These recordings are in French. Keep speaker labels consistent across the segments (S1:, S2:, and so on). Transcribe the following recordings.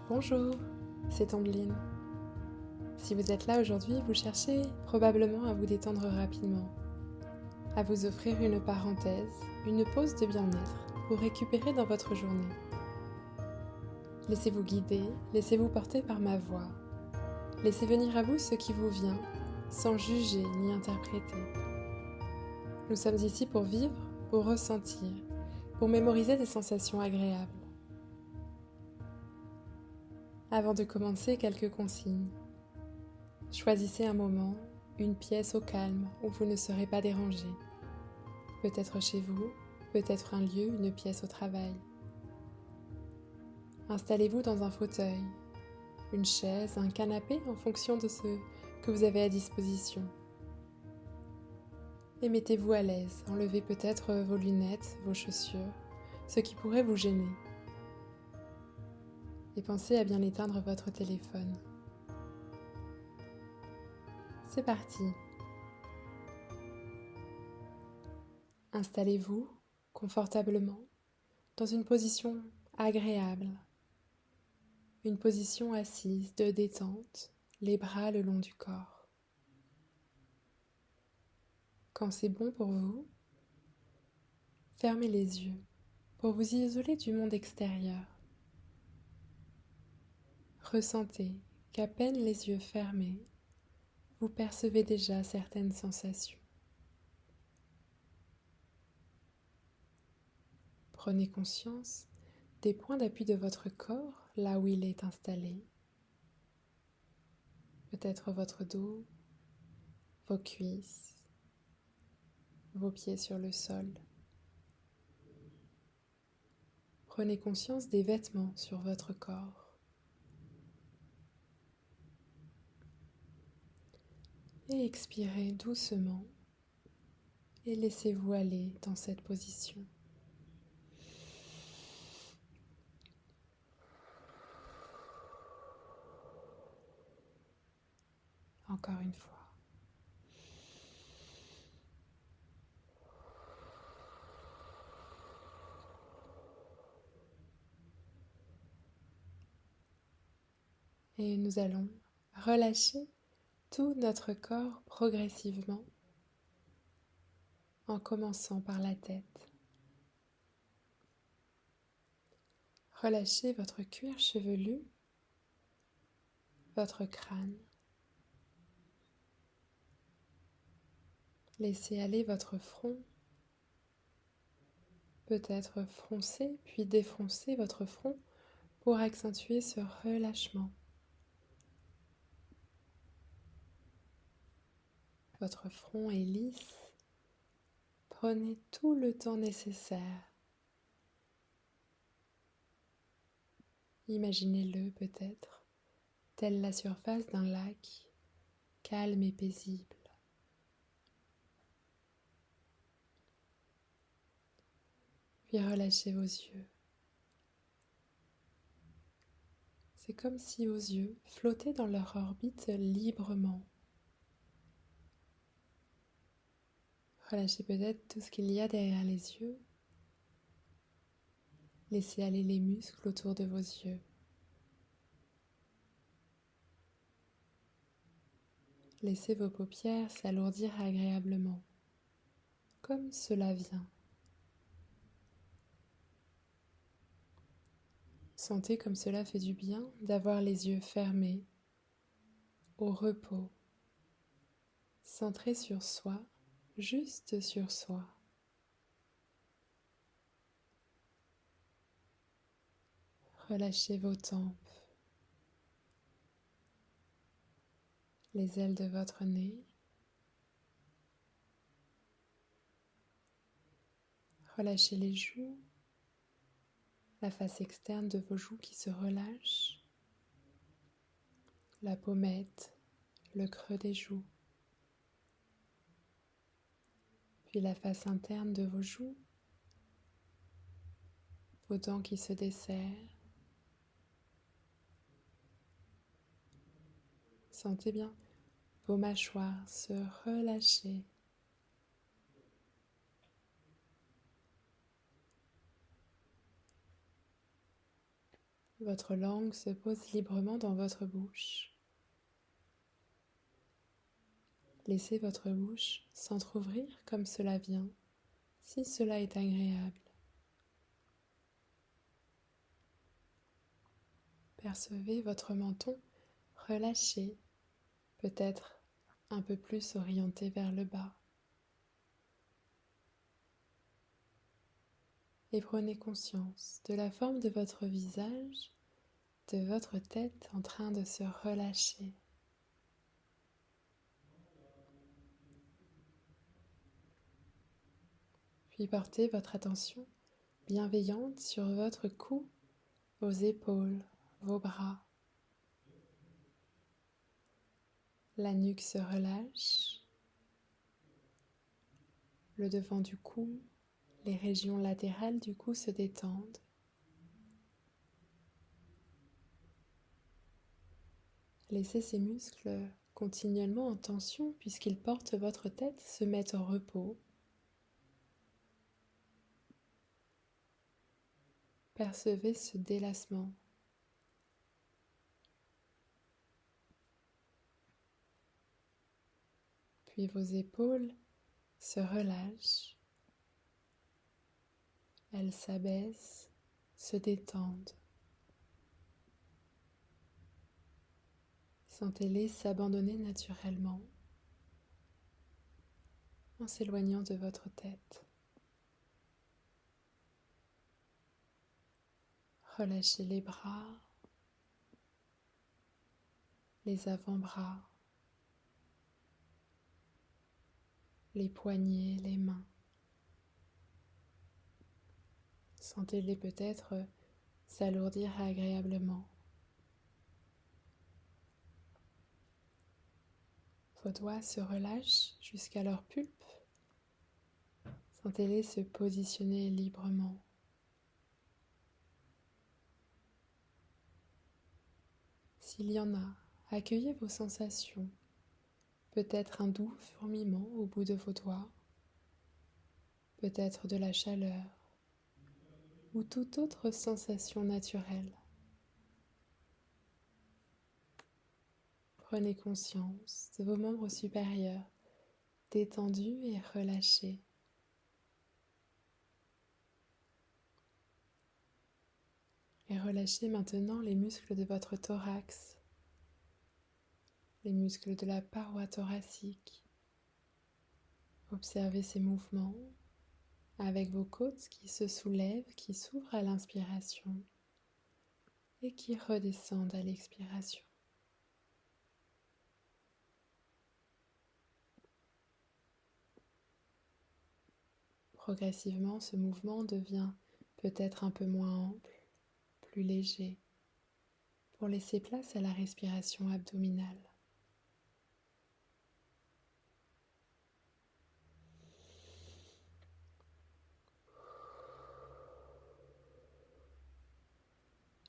S1: Bonjour, c'est Ambeline. Si vous êtes là aujourd'hui, vous cherchez probablement à vous détendre rapidement, à vous offrir une parenthèse, une pause de bien-être pour récupérer dans votre journée. Laissez-vous guider, laissez-vous porter par ma voix. Laissez venir à vous ce qui vous vient, sans juger ni interpréter. Nous sommes ici pour vivre, pour ressentir, pour mémoriser des sensations agréables. Avant de commencer, quelques consignes. Choisissez un moment, une pièce au calme où vous ne serez pas dérangé. Peut-être chez vous, peut-être un lieu, une pièce au travail. Installez-vous dans un fauteuil, une chaise, un canapé en fonction de ce que vous avez à disposition. Et mettez-vous à l'aise, enlevez peut-être vos lunettes, vos chaussures, ce qui pourrait vous gêner. Et pensez à bien éteindre votre téléphone. C'est parti. Installez-vous confortablement dans une position agréable. Une position assise de détente, les bras le long du corps. Quand c'est bon pour vous, fermez les yeux pour vous isoler du monde extérieur. Ressentez qu'à peine les yeux fermés, vous percevez déjà certaines sensations. Prenez conscience des points d'appui de votre corps, là où il est installé. Peut-être votre dos, vos cuisses, vos pieds sur le sol. Prenez conscience des vêtements sur votre corps. Et expirez doucement et laissez-vous aller dans cette position. Encore une fois. Et nous allons relâcher tout notre corps progressivement en commençant par la tête. Relâchez votre cuir chevelu, votre crâne. Laissez aller votre front. Peut-être froncer puis défroncer votre front pour accentuer ce relâchement. Votre front est lisse. Prenez tout le temps nécessaire. Imaginez-le peut-être, telle la surface d'un lac, calme et paisible. Puis relâchez vos yeux. C'est comme si vos yeux flottaient dans leur orbite librement. Relâchez peut-être tout ce qu'il y a derrière les yeux. Laissez aller les muscles autour de vos yeux. Laissez vos paupières s'alourdir agréablement, comme cela vient. Sentez comme cela fait du bien d'avoir les yeux fermés, au repos, centrés sur soi, juste sur soi. Relâchez vos tempes, les ailes de votre nez. Relâchez les joues, la face externe de vos joues qui se relâche, la pommette, le creux des joues, puis la face interne de vos joues, vos dents qui se desserrent. Sentez bien vos mâchoires se relâcher. Votre langue se pose librement dans votre bouche. Laissez votre bouche s'entr'ouvrir comme cela vient, si cela est agréable. Percevez votre menton relâché, peut-être un peu plus orienté vers le bas. Et prenez conscience de la forme de votre visage, de votre tête en train de se relâcher. Puis portez votre attention bienveillante sur votre cou, vos épaules, vos bras. La nuque se relâche, le devant du cou, les régions latérales du cou se détendent. Laissez ces muscles continuellement en tension puisqu'ils portent votre tête se mettre au repos. Percevez ce délassement. Puis vos épaules se relâchent. Elles s'abaissent, se détendent. Sentez-les s'abandonner naturellement en s'éloignant de votre tête. Relâchez les bras, les avant-bras, les poignets, les mains. Sentez-les peut-être s'alourdir agréablement. Vos doigts se relâchent jusqu'à leur pulpe. Sentez-les se positionner librement. S'il y en a, accueillez vos sensations. Peut-être un doux fourmillement au bout de vos doigts, peut-être de la chaleur ou toute autre sensation naturelle. Prenez conscience de vos membres supérieurs détendus et relâchés. Et relâchez maintenant les muscles de votre thorax, les muscles de la paroi thoracique. Observez ces mouvements avec vos côtes qui se soulèvent, qui s'ouvrent à l'inspiration et qui redescendent à l'expiration. Progressivement, ce mouvement devient peut-être un peu moins ample, plus léger, pour laisser place à la respiration abdominale.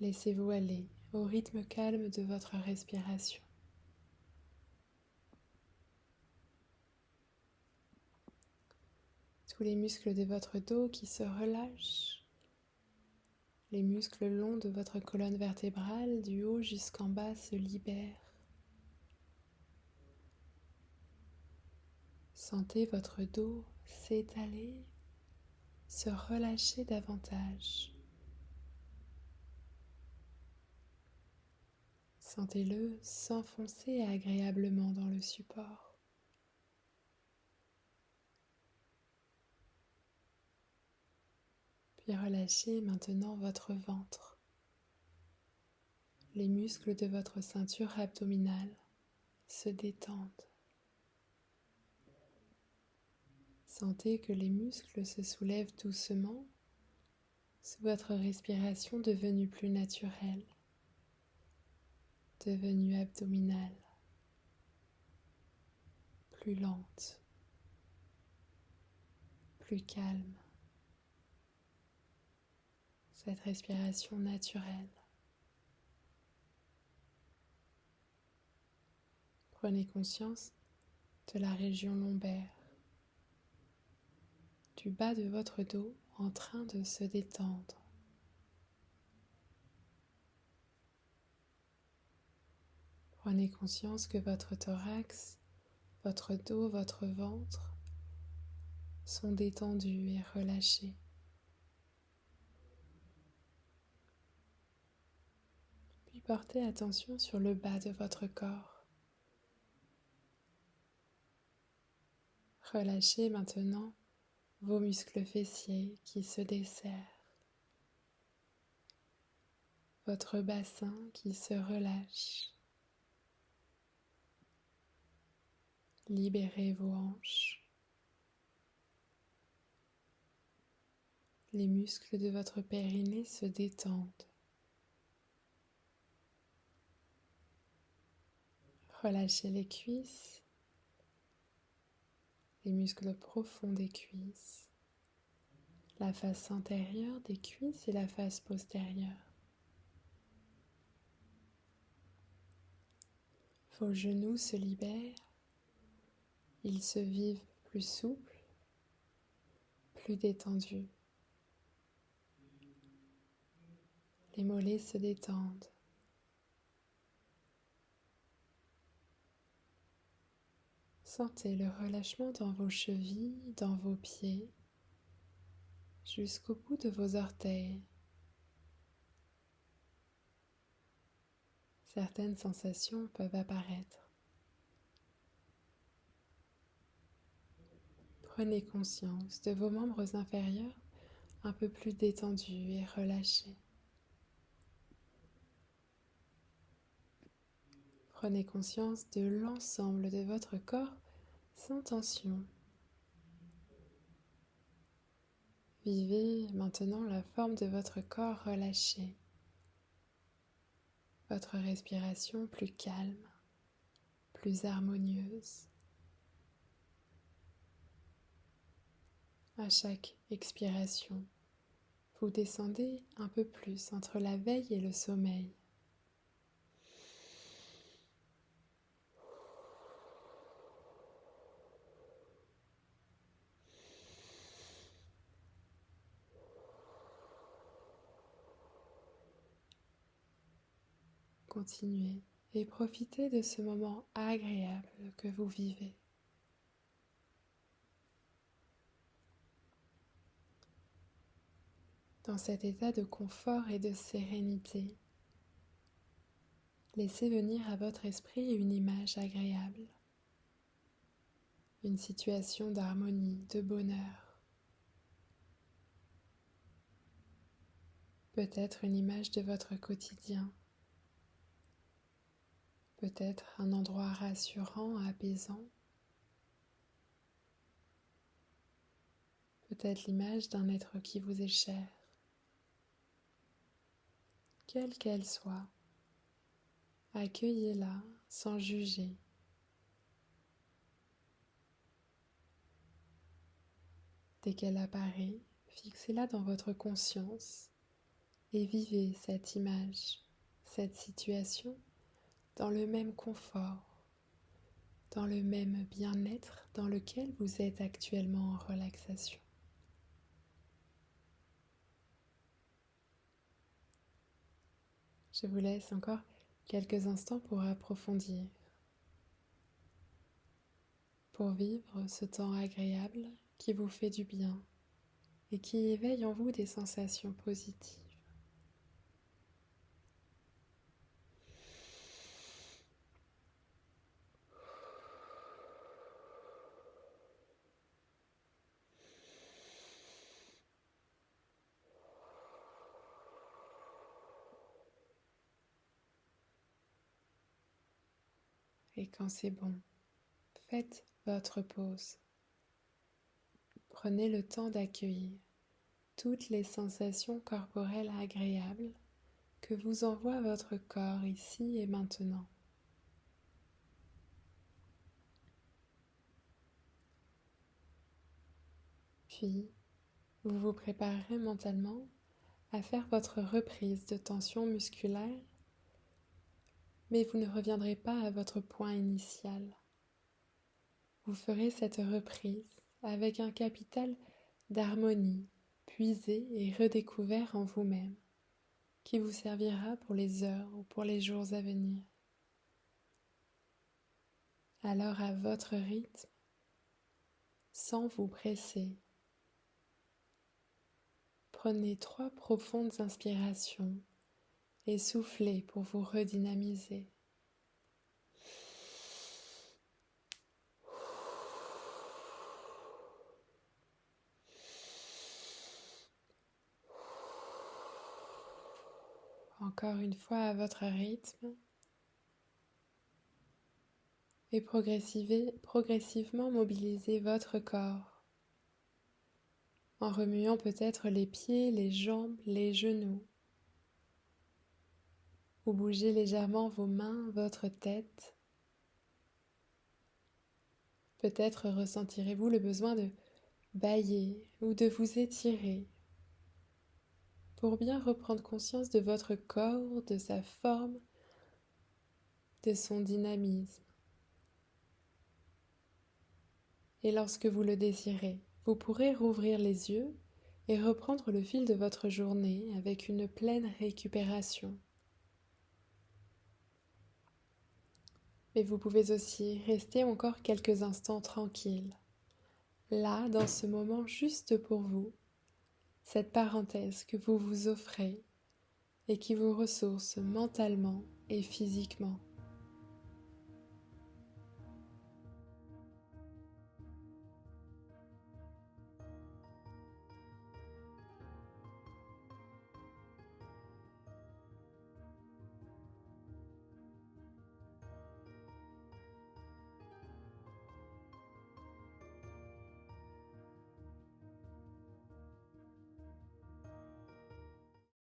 S1: Laissez-vous aller au rythme calme de votre respiration. Tous les muscles de votre dos qui se relâchent, les muscles longs de votre colonne vertébrale du haut jusqu'en bas se libèrent. Sentez votre dos s'étaler, se relâcher davantage. Sentez-le s'enfoncer agréablement dans le support. Puis relâchez maintenant votre ventre. Les muscles de votre ceinture abdominale se détendent. Sentez que les muscles se soulèvent doucement sous votre respiration devenue plus naturelle, devenue abdominale, plus lente, plus calme. Cette respiration naturelle. Prenez conscience de la région lombaire, du bas de votre dos en train de se détendre. Prenez conscience que votre thorax, votre dos, votre ventre sont détendus et relâchés. Puis portez attention sur le bas de votre corps. Relâchez maintenant vos muscles fessiers qui se desserrent, votre bassin qui se relâche. Libérez vos hanches. Les muscles de votre périnée se détendent. Relâchez les cuisses, les muscles profonds des cuisses, la face antérieure des cuisses et la face postérieure. Vos genoux se libèrent, ils se vivent plus souples, plus détendus. Les mollets se détendent. Sentez le relâchement dans vos chevilles, dans vos pieds, jusqu'au bout de vos orteils. Certaines sensations peuvent apparaître. Prenez conscience de vos membres inférieurs un peu plus détendus et relâchés. Prenez conscience de l'ensemble de votre corps sans tension. Vivez maintenant la forme de votre corps relâché, votre respiration plus calme, plus harmonieuse. À chaque expiration, vous descendez un peu plus entre la veille et le sommeil. Continuez et profitez de ce moment agréable que vous vivez. Dans cet état de confort et de sérénité, laissez venir à votre esprit une image agréable, une situation d'harmonie, de bonheur. Peut-être une image de votre quotidien, peut-être un endroit rassurant, apaisant, peut-être l'image d'un être qui vous est cher. Quelle qu'elle soit, accueillez-la sans juger. Dès qu'elle apparaît, fixez-la dans votre conscience et vivez cette image, cette situation dans le même confort, dans le même bien-être dans lequel vous êtes actuellement en relaxation. Je vous laisse encore quelques instants pour approfondir, pour vivre ce temps agréable qui vous fait du bien et qui éveille en vous des sensations positives. Et quand c'est bon, faites votre pause. Prenez le temps d'accueillir toutes les sensations corporelles agréables que vous envoie votre corps ici et maintenant. Puis, vous vous préparerez mentalement à faire votre reprise de tension musculaire, mais vous ne reviendrez pas à votre point initial. Vous ferez cette reprise avec un capital d'harmonie puisé et redécouvert en vous-même, qui vous servira pour les heures ou pour les jours à venir. Alors à votre rythme, sans vous presser, prenez 3 profondes inspirations et soufflez pour vous redynamiser. Encore une fois à votre rythme et progressivement mobilisez votre corps en remuant peut-être les pieds, les jambes, les genoux ou bougez légèrement vos mains, votre tête. Peut-être ressentirez-vous le besoin de bâiller ou de vous étirer pour bien reprendre conscience de votre corps, de sa forme, de son dynamisme. Et lorsque vous le désirez, vous pourrez rouvrir les yeux et reprendre le fil de votre journée avec une pleine récupération. Mais vous pouvez aussi rester encore quelques instants tranquilles, là, dans ce moment juste pour vous, cette parenthèse que vous vous offrez et qui vous ressource mentalement et physiquement.